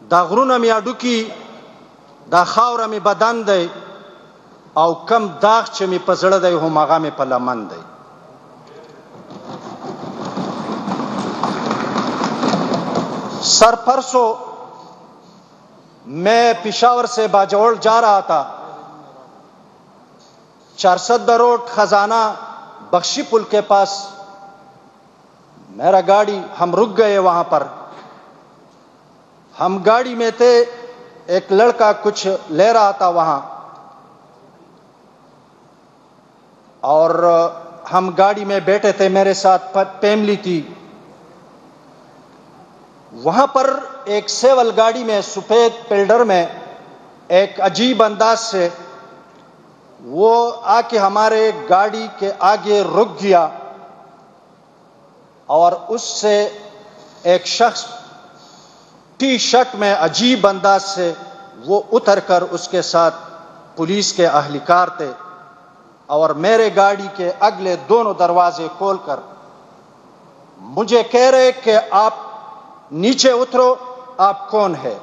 دا غرونه می اډوکی، دا خاوره می بدن دی، او کم داغ چې می په زړه دی هم هغه می په لمن دی. سر پرسوں میں پشاور سے باجوڑ جا رہا تھا. 470 روڈ خزانہ بخشی پل کے پاس میرا گاڑی، ہم رک گئے وہاں پر. ہم گاڑی میں تھے، ایک لڑکا کچھ لے رہا تھا وہاں، اور ہم گاڑی میں بیٹھے تھے، میرے ساتھ فیملی تھی. وہاں پر ایک سیول گاڑی میں، سفید پلڈر میں، ایک عجیب انداز سے وہ آ کے ہمارے گاڑی کے آگے رک گیا، اور اس سے ایک شخص ٹی شرٹ میں عجیب انداز سے وہ اتر کر، اس کے ساتھ پولیس کے اہلکار تھے، اور میرے گاڑی کے اگلے دونوں دروازے کھول کر مجھے کہہ رہے کہ آپ نیچے اترو، آپ کون ہے؟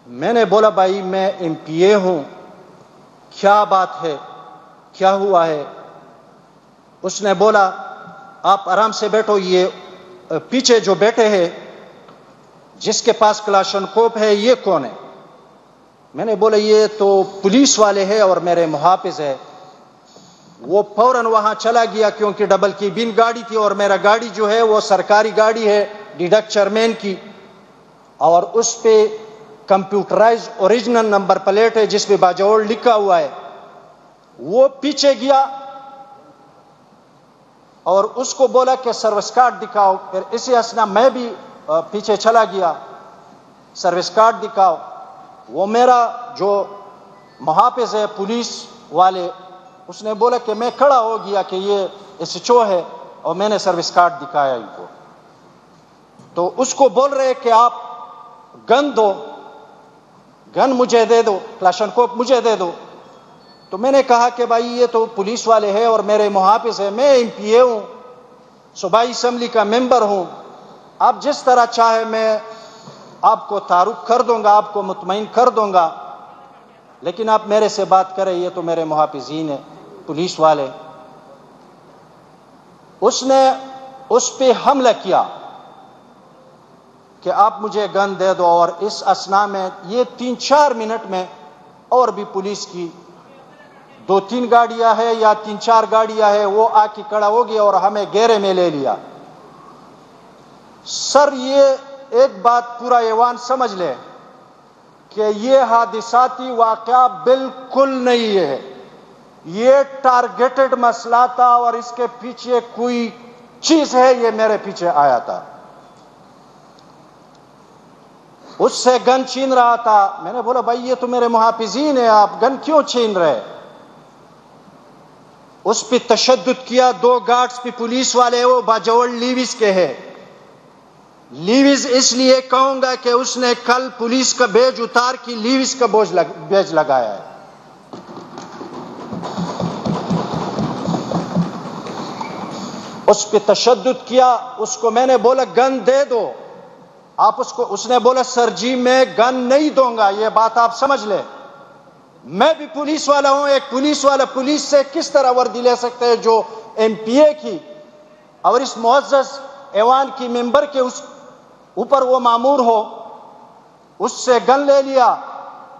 میں نے بولا بھائی میں ایم پی اے ہوں، کیا بات ہے، کیا ہوا ہے؟ اس نے بولا آپ آرام سے بیٹھو، یہ پیچھے جو بیٹھے ہیں جس کے پاس کلاشنکوف ہے یہ کون ہے؟ میں نے بولا یہ تو پولیس والے ہیں اور میرے محافظ ہے. وہ فوراً وہاں چلا گیا، کیونکہ ڈبل کی بین گاڑی تھی، اور میرا گاڑی جو ہے وہ سرکاری گاڑی ہے ڈیڈکٹ چیئرمین کی، اور اس پہ کمپیوٹرائز اوریجنل نمبر پلیٹ ہے جس پہ باجوڑ لکھا ہوا ہے. وہ پیچھے گیا اور اس کو بولا کہ سروس کارڈ دکھاؤ. پھر اسی اسنا میں بھی پیچھے چلا گیا، سروس کارڈ دکھاؤ. وہ میرا جو محافظ ہے پولیس والے، اس نے بولا کہ میں کھڑا ہو گیا کہ یہ ایس ایچ او ہے، اور میں نے سروس کارڈ دکھایا ان کو. تو اس کو بول رہے کہ آپ گن دو، گن مجھے دے دو، کلاشنکوف مجھے دے دو. تو میں نے کہا کہ بھائی یہ تو پولیس والے ہیں اور میرے محافظ ہیں، میں ایم پی اے ہوں، صوبائی اسمبلی کا ممبر ہوں، آپ جس طرح چاہے میں آپ کو تعارف کر دوں گا، آپ کو مطمئن کر دوں گا، لیکن آپ میرے سے بات کریں، یہ تو میرے محافظین ہیں پولیس والے. اس نے اس پہ حملہ کیا کہ آپ مجھے گن دے دو، اور اس اسنا میں یہ 3-4 منٹ میں اور بھی پولیس کی 2-3 گاڑیاں ہیں یا 3-4 گاڑیاں ہیں، وہ آ کے کھڑا ہو گیا اور ہمیں گھیرے میں لے لیا. سر یہ ایک بات پورا ایوان سمجھ لے کہ یہ حادثاتی واقعہ بالکل نہیں ہے، یہ ٹارگیٹڈ مسئلہ تھا، اور اس کے پیچھے کوئی چیز ہے، یہ میرے پیچھے آیا تھا. اس سے گن چھین رہا تھا. میں نے بولا بھائی یہ تو میرے محافظین ہیں، آپ گن کیوں چھین رہے؟ اس پہ تشدد کیا. 2 گارڈز پہ پولیس والے، وہ باجوڑ لیویز کے ہیں. لیویز اس لیے کہوں گا کہ اس نے کل پولیس کا بیج اتار کی لیویز کا بیج لگایا ہے. اس پہ تشدد کیا. اس کو میں نے بولا گن دے دو آپ اس کو. اس نے بولا سر جی میں گن نہیں دوں گا. یہ بات آپ سمجھ لیں، میں بھی پولیس والا ہوں. ایک پولیس والا پولیس سے کس طرح وردی لے سکتے ہیں جو ایم پی اے کی اور اس معزز ایوان کی ممبر کے اس اوپر وہ مامور ہو؟ اس سے گن لے لیا،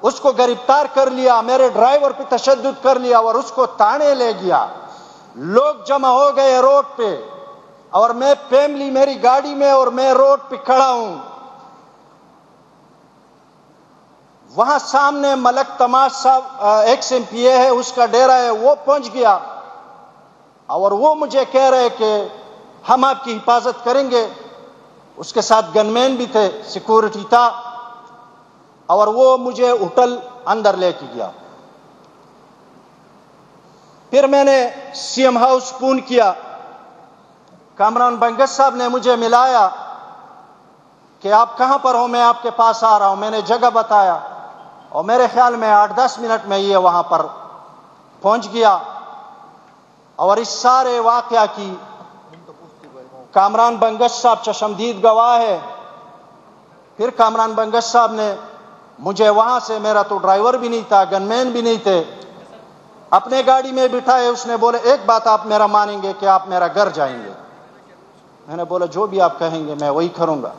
اس کو گرفتار کر لیا، میرے ڈرائیور پہ تشدد کر لیا اور اس کو تانے لے گیا. لوگ جمع ہو گئے روڈ پہ، اور میں فیملی میری گاڑی میں، اور میں روڈ پہ کھڑا ہوں. وہاں سامنے ملک تماش صاحب ایکس ایم پی اے ہے، اس کا ڈیرا ہے، وہ پہنچ گیا، اور وہ مجھے کہہ رہے کہ ہم آپ کی حفاظت کریں گے. اس کے ساتھ گن مین بھی تھے، سیکورٹی تھا، اور وہ مجھے ہوٹل اندر لے کے گیا. پھر میں نے سی ایم ہاؤس فون کیا. کامران بنگس صاحب نے مجھے ملایا کہ آپ کہاں پر ہو، میں آپ کے پاس آ رہا ہوں. میں نے جگہ بتایا، اور میرے خیال میں 8-10 منٹ میں یہ وہاں پر پہنچ گیا. اور اس سارے واقعہ کی کامران بنگس صاحب چشمدید گواہ ہے. پھر کامران بنگش صاحب نے مجھے وہاں سے، میرا تو ڈرائیور بھی نہیں تھا، گن مین بھی نہیں تھے، اپنے گاڑی میں بٹھائے. اس نے بولے ایک بات آپ میرا مانیں گے کہ آپ میرا گھر جائیں گے؟ میں نے بولا جو بھی آپ کہیں گے میں وہی کروں گا.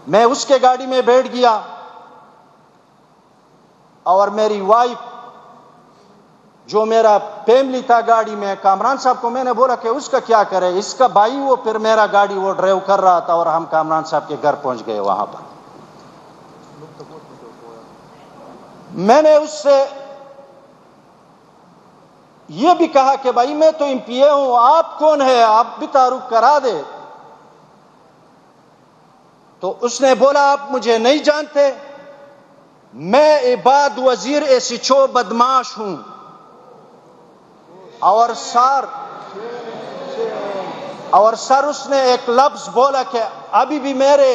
میں اس کے گاڑی میں بیٹھ گیا اور میری وائف جو میرا فیملی تھا گاڑی میں، کامران صاحب کو میں نے بولا کہ اس کا کیا کرے، اس کا بھائی وہ پھر میرا گاڑی وہ ڈرائیو کر رہا تھا اور ہم کامران صاحب کے گھر پہنچ گئے. وہاں پر میں نے اس سے یہ بھی کہا کہ بھائی میں تو MP ہوں، آپ کون ہے، آپ بھی تعارف کرا دے. تو اس نے بولا آپ مجھے نہیں جانتے، میں عباد وزیر SHO بدماش ہوں. اور سر اس نے ایک لفظ بولا کہ ابھی بھی میرے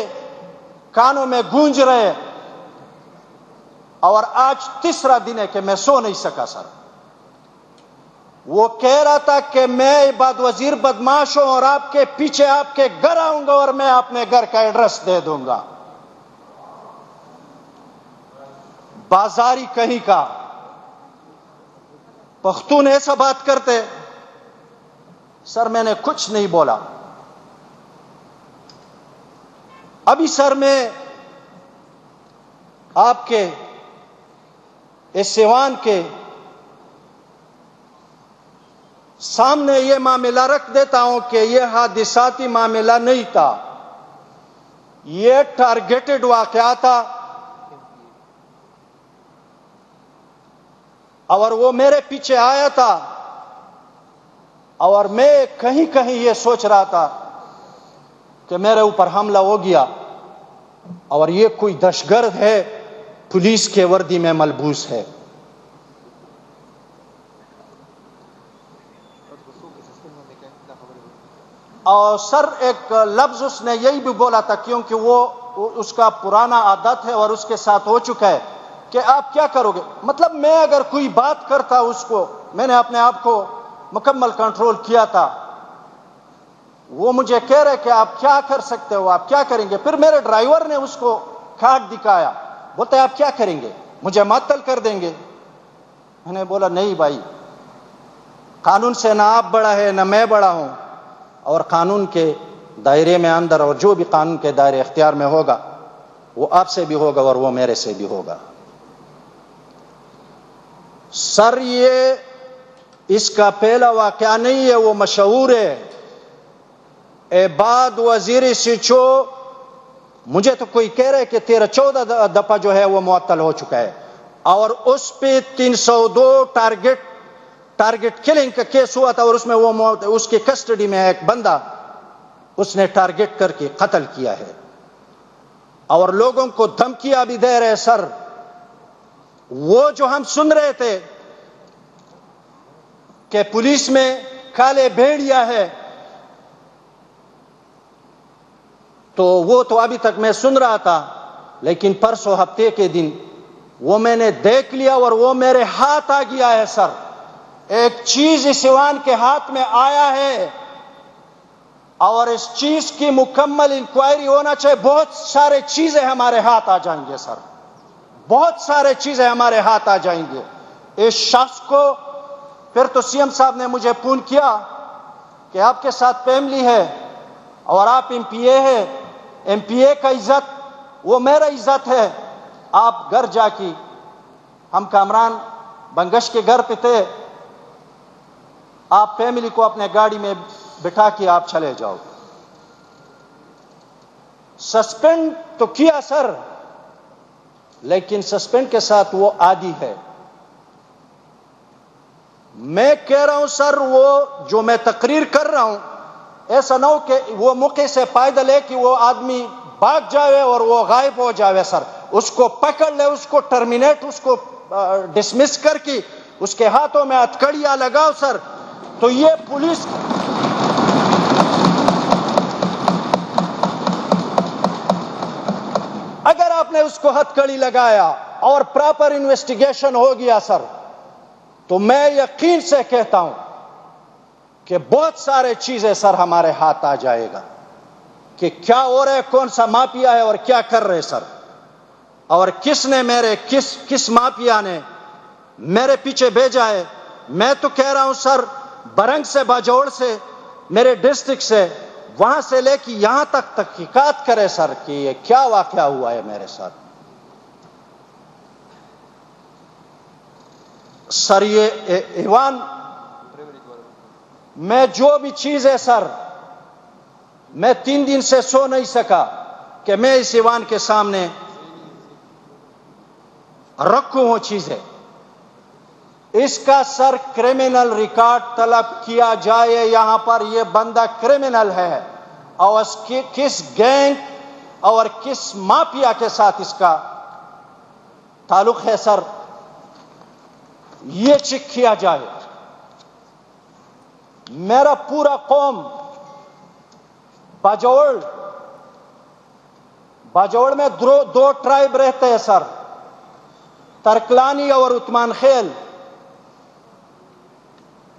کانوں میں گونج رہے، اور آج تیسرا دن ہے کہ میں سو نہیں سکا. سر وہ کہہ رہا تھا کہ میں عباد وزیر بدماش ہوں اور آپ کے پیچھے آپ کے گھر آؤں گا اور میں اپنے گھر کا ایڈریس دے دوں گا. بازاری کہیں کا پختون ایسا بات کرتے. سر میں نے کچھ نہیں بولا. ابھی سر میں آپ کے اس سیوان کے سامنے یہ معاملہ رکھ دیتا ہوں کہ یہ حادثاتی معاملہ نہیں تھا، یہ ٹارگیٹڈ واقعہ تھا. اور وہ میرے پیچھے آیا تھا اور میں کہیں کہیں یہ سوچ رہا تھا کہ میرے اوپر حملہ ہو گیا اور یہ کوئی دہشت گرد ہے، پولیس کے وردی میں ملبوس ہے. اور سر ایک لفظ اس نے یہی بھی بولا تھا، کیونکہ وہ اس کا پرانا عادت ہے اور اس کے ساتھ ہو چکا ہے، کہ آپ کیا کرو گے. مطلب میں اگر کوئی بات کرتا اس کو، میں نے اپنے آپ کو مکمل کنٹرول کیا تھا. وہ مجھے کہہ رہے کہ آپ کیا کر سکتے ہو، آپ کیا کریں گے. پھر میرے ڈرائیور نے اس کو کارڈ دکھایا، بولتے آپ کیا کریں گے، مجھے معطل کر دیں گے. میں نے بولا نہیں بھائی، قانون سے نہ آپ بڑا ہے نہ میں بڑا ہوں، اور قانون کے دائرے میں اندر اور جو بھی قانون کے دائرے اختیار میں ہوگا وہ آپ سے بھی ہوگا اور وہ میرے سے بھی ہوگا. سر یہ اس کا پہلا واقعہ نہیں ہے، وہ مشہور ہے. عباد وزیر SHO مجھے تو کوئی کہہ رہے کہ 13-14 دفعہ جو ہے وہ معطل ہو چکا ہے، اور اس پہ 302 ٹارگٹ کلنگ کا کیس ہوا تھا، اور اس میں وہ اس کی کسٹڈی میں ایک بندہ اس نے ٹارگٹ کر کے قتل کیا ہے، اور لوگوں کو دھمکیاں بھی دے رہے. سر وہ جو ہم سن رہے تھے کہ پولیس میں کالے بھیڑیا ہے، تو وہ تو ابھی تک میں سن رہا تھا، لیکن پرسوں ہفتے کے دن وہ میں نے دیکھ لیا اور وہ میرے ہاتھ آ گیا ہے. سر ایک چیز اس سیوان کے ہاتھ میں آیا ہے اور اس چیز کی مکمل انکوائری ہونا چاہیے. بہت سارے چیزیں ہمارے ہاتھ آ جائیں گے. سر بہت سارے چیزیں ہمارے ہاتھ آ جائیں گے. اس شخص کو پھر تو CM صاحب نے مجھے فون کیا کہ آپ کے ساتھ فیملی ہے اور آپ MPA ہے، MPA کا عزت وہ میرا عزت ہے، آپ گھر جا کے، ہم کامران بنگش کے گھر پہ تھے، آپ فیملی کو اپنے گاڑی میں بٹھا کے آپ چلے جاؤ. سسپینڈ تو کیا سر، لیکن سسپینڈ کے ساتھ وہ عادی ہے. میں کہہ رہا ہوں سر، وہ جو میں تقریر کر رہا ہوں، ایسا نہ ہو کہ وہ موقع سے فائدہ لے کہ وہ آدمی بھاگ جاوے اور وہ غائب ہو جاوے. سر اس کو پکڑ لے، اس کو ٹرمینیٹ، اس کو ڈسمس کر کے اس کے ہاتھوں میں ہتھکڑیاں لگاؤ. سر تو یہ پولیس اگر آپ نے اس کو ہتھکڑی لگایا اور پراپر انویسٹیگیشن ہو گیا سر، تو میں یقین سے کہتا ہوں کہ بہت سارے چیزیں سر ہمارے ہاتھ آ جائے گا. کہ کیا ہو رہا ہے، کون سا مافیا ہے اور کیا کر رہے سر، اور کس نے کس مافیا نے میرے پیچھے بھیجا ہے. میں تو کہہ رہا ہوں سر، برنگ سے، باجوڑ سے، میرے ڈسٹرکٹ سے، وہاں سے لے کے یہاں تک تحقیقات کرے سر کہ یہ کیا واقعہ ہوا ہے میرے ساتھ. سر یہ ایوان میں جو بھی چیز ہے سر، میں 3 دن سے سو نہیں سکا کہ میں اس ایوان کے سامنے رکھوں وہ چیزیں. اس کا سر کرمنل ریکارڈ طلب کیا جائے. یہاں پر یہ بندہ کرمنل ہے اور کس گینگ اور کس مافیا کے ساتھ اس کا تعلق ہے سر، یہ چیک کیا جائے. میرا پورا قوم باجوڑ میں 2 ٹرائب رہتے ہیں سر، ترکلانی اور عثمان خیل.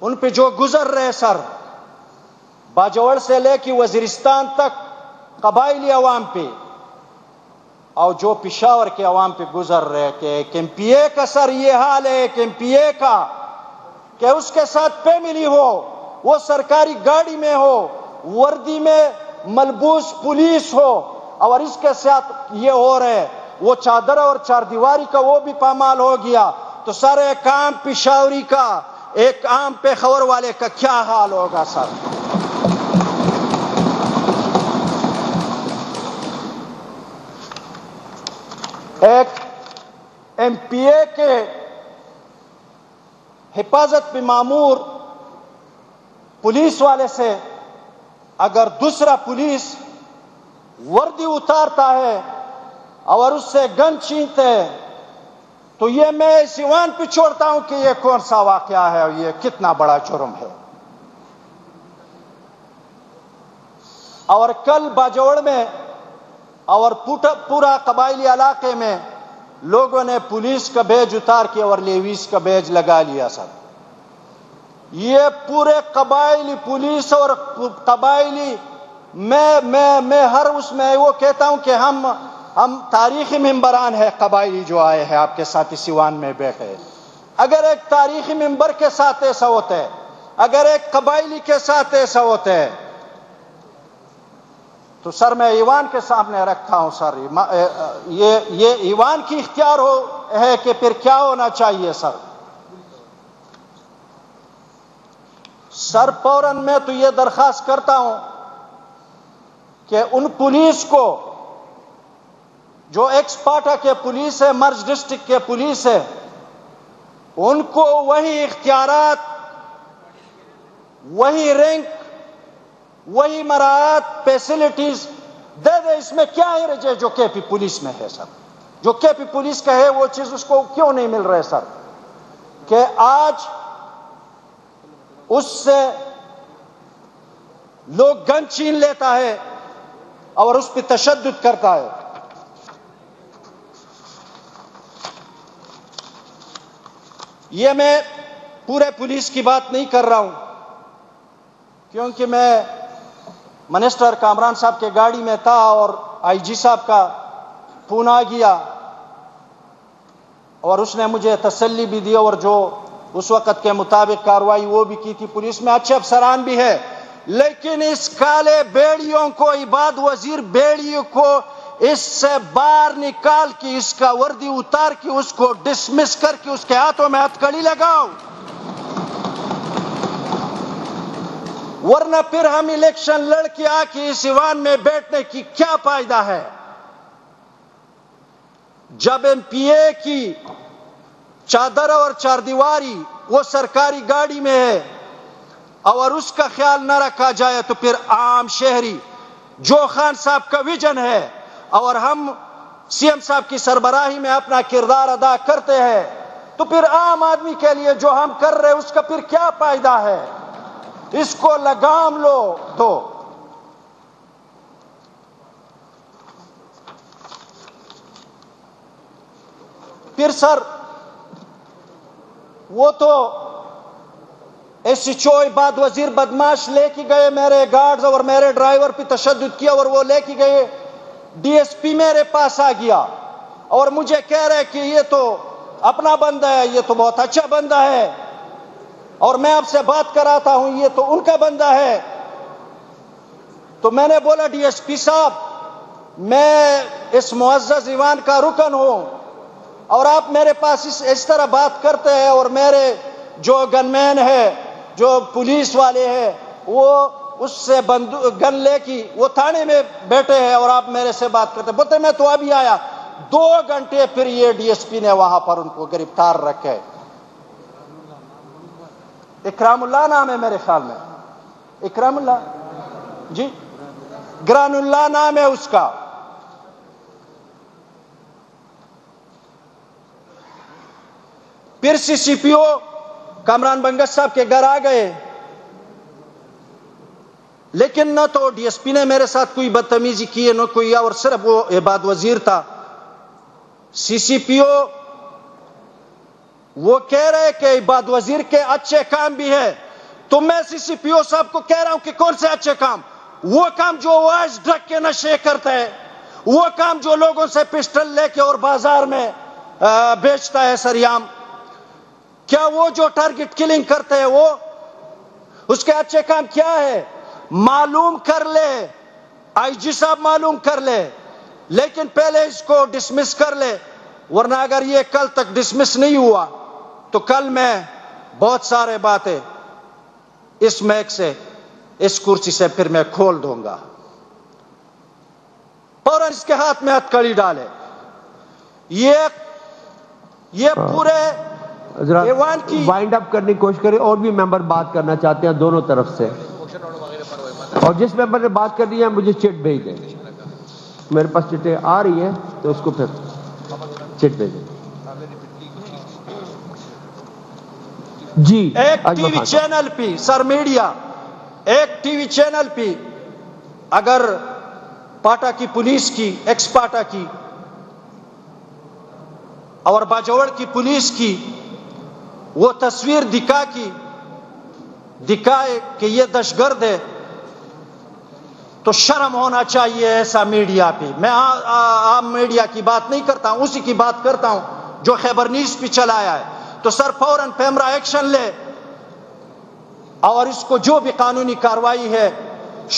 ان پہ جو گزر رہے سر، باجوڑ سے لے کے وزیرستان تک قبائلی عوام پہ، اور جو پشاور کے عوام پہ گزر رہے کہ ایک ایم پی اے کا سر یہ حال ہے، ایک ایم پی اے کا کہ اس کے ساتھ فیملی ہو، وہ سرکاری گاڑی میں ہو، وردی میں ملبوس پولیس ہو، اور اس کے ساتھ یہ ہو رہے، وہ چادر اور چاردیواری کا وہ بھی پامال ہو گیا. تو سر ایک عام پشاوری کا، ایک عام پشاور والے کا کیا حال ہوگا سر؟ ایک ایم پی اے کے حفاظت پہ مامور پولیس والے سے اگر دوسرا پولیس وردی اتارتا ہے اور اس سے گن چھینتے ہیں، تو یہ میں اس ایوان پہ چھوڑتا ہوں کہ یہ کون سا واقعہ ہے اور یہ کتنا بڑا جرم ہے. اور کل باجوڑ میں اور پورا قبائلی علاقے میں لوگوں نے پولیس کا بیج اتار کے اور لیویس کا بیج لگا لیا سر. یہ پورے قبائلی پولیس اور قبائلی میں ہر اس میں وہ کہتا ہوں کہ ہم تاریخی ممبران ہیں قبائلی جو آئے ہیں آپ کے ساتھ اس ایوان میں بیٹھے. اگر ایک تاریخی ممبر کے ساتھ ایسا ہوتا ہے، اگر ایک قبائلی کے ساتھ ایسا ہوتا ہے، تو سر میں ایوان کے سامنے رکھتا ہوں سر، یہ ایوان کی اختیار ہے کہ پھر کیا ہونا چاہیے سر. سر فوراً میں تو یہ درخواست کرتا ہوں کہ ان پولیس کو جو ایکس پاٹا کے پولیس ہے، مرج ڈسٹرکٹ کے پولیس ہے، ان کو وہی اختیارات، وہی رینک، وہی مراعات، فیسلٹیز دے دے. اس میں کیا ہے جو کے پی پولیس میں ہے سر؟ جو کے پی پولیس کا ہے وہ چیز اس کو کیوں نہیں مل رہے سر؟ کہ آج اس سے لوگ گن چھین لیتا ہے اور اس پہ تشدد کرتا ہے. یہ میں پورے پولیس کی بات نہیں کر رہا ہوں، کیونکہ میں منسٹر کامران صاحب کے گاڑی میں تھا اور آئی جی صاحب کا فون آ گیا اور اس نے مجھے تسلی بھی دی اور جو اس وقت کے مطابق کارروائی وہ بھی کی تھی. پولیس میں اچھے افسران بھی ہے، لیکن اس کالے بیڑیوں کو، عباد وزیر بیڑیوں کو اس سے باہر نکال کے، اس کا وردی اتار کے، اس کو ڈسمس کر کے اس کے ہاتھوں میں ہتھکڑی لگاؤ، ورنہ پھر ہم الیکشن لڑ کے آ کے اس ایوان میں بیٹھنے کی کیا فائدہ ہے؟ جب ایم پی اے کی چادر اور چاردیواری وہ سرکاری گاڑی میں ہے اور اس کا خیال نہ رکھا جائے، تو پھر عام شہری جو خان صاحب کا ویژن ہے اور ہم سی ایم صاحب کی سربراہی میں اپنا کردار ادا کرتے ہیں، تو پھر عام آدمی کے لیے جو ہم کر رہے ہیں اس کا پھر کیا فائدہ ہے؟ اس کو لگام لو دو. پھر سر وہ تو ایسی چوئی بعد وزیر بدماش لے کے گئے میرے گارڈز اور میرے ڈرائیور پہ تشدد کیا اور وہ لے کے گئے. ڈی ایس پی میرے پاس آ گیا اور مجھے کہہ رہے کہ یہ تو اپنا بندہ ہے, یہ تو بہت اچھا بندہ ہے, اور میں آپ سے بات کراتا ہوں یہ تو ان کا بندہ ہے. تو میں نے بولا ڈی ایس پی صاحب, میں اس معزز ایوان کا رکن ہوں اور آپ میرے پاس اس طرح بات کرتے ہیں, اور میرے جو گن مین ہے, جو پولیس والے ہیں, وہ اس سے گن لے کی وہ تھانے میں بیٹھے ہیں اور آپ میرے سے بات کرتے. بولتے میں تو ابھی آیا. 2 گھنٹے پھر یہ ڈی ایس پی نے وہاں پر ان کو گرفتار رکھے. اکرام اللہ نام ہے میرے خیال میں, اکرام اللہ, جی گران اللہ نام ہے اس کا. پھر سی پی او کامران بنگس صاحب کے گھر آ گئے, لیکن نہ تو ڈی ایس پی نے میرے ساتھ کوئی بدتمیزی کی ہے نہ کوئی, اور صرف وہ عباد وزیر تھا. سی پی او وہ کہہ رہے کہ عباد وزیر کے اچھے کام بھی ہے, تو میں سی پی او صاحب کو کہہ رہا ہوں کہ کون سے اچھے کام؟ وہ کام جو آج ڈرگ کے نشے کرتا ہے, وہ کام جو لوگوں سے پسٹل لے کے اور بازار میں بیچتا ہے سریام, کیا وہ جو ٹارگٹ کلنگ کرتے ہیں وہ اس کے اچھے کام کیا ہے؟ معلوم کر لے, آئی جی صاحب معلوم کر لے, لیکن پہلے اس کو ڈسمس کر لے, ورنہ اگر یہ کل تک ڈسمس نہیں ہوا تو کل میں بہت سارے باتیں اس میک سے, اس کرسی سے پھر میں کھول دوں گا. اور اس کے ہاتھ میں ہتھکڑی ڈالے. یہ پورے ایوان کی وائنڈ اپ کرنے کی کوشش کریں. اور بھی ممبر بات کرنا چاہتے ہیں دونوں طرف سے, اور جس ممبر نے بات کرنی ہے مجھے چٹ بھیج دیں. میرے پاس چٹیں آ رہی ہیں تو اس کو پھر چٹ بھیج دیں. جی ایک ٹی وی چینل پہ, سر میڈیا, ایک ٹی وی چینل پہ اگر پاٹا کی پولیس کی, ایکس پاٹا کی اور باجوڑ کی پولیس کی وہ تصویر دکھائے کہ یہ دہشت گرد ہے, تو شرم ہونا چاہیے ایسا میڈیا پہ. میں عام میڈیا کی بات نہیں کرتا ہوں, اسی کی بات کرتا ہوں جو خیبر نیوز پہ چلایا ہے. تو سر فوراً پیمرا ایکشن لے اور اس کو جو بھی قانونی کاروائی ہے,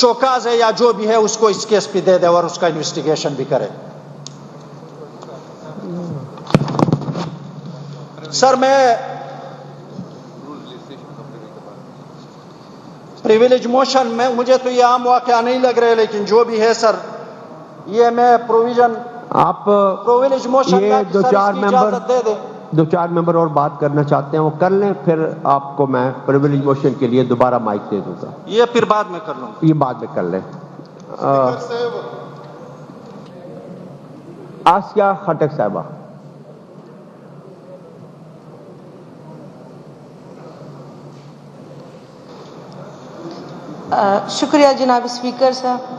شوکاز ہے یا جو بھی ہے, اس کو اس کیس پہ دے دے اور اس کا انویسٹیگیشن بھی کرے. سر میں پریویلیج موشن میں, مجھے تو یہ عام واقعہ نہیں لگ رہے, لیکن جو بھی ہے سر, یہ میں پروویژن آپ پروویلیج موشن یہ کا دو سر چار اس کی اجازت دے دیں. 2-4 ممبر اور بات کرنا چاہتے ہیں وہ کر لیں, پھر آپ کو میں پریویلیج موشن کے لیے دوبارہ مائک دے دوں گا. یہ پھر بعد میں کر لوں. یہ بعد میں کر لیں. آسیہ خٹک صاحبہ. شکریہ جناب اسپیکر صاحب.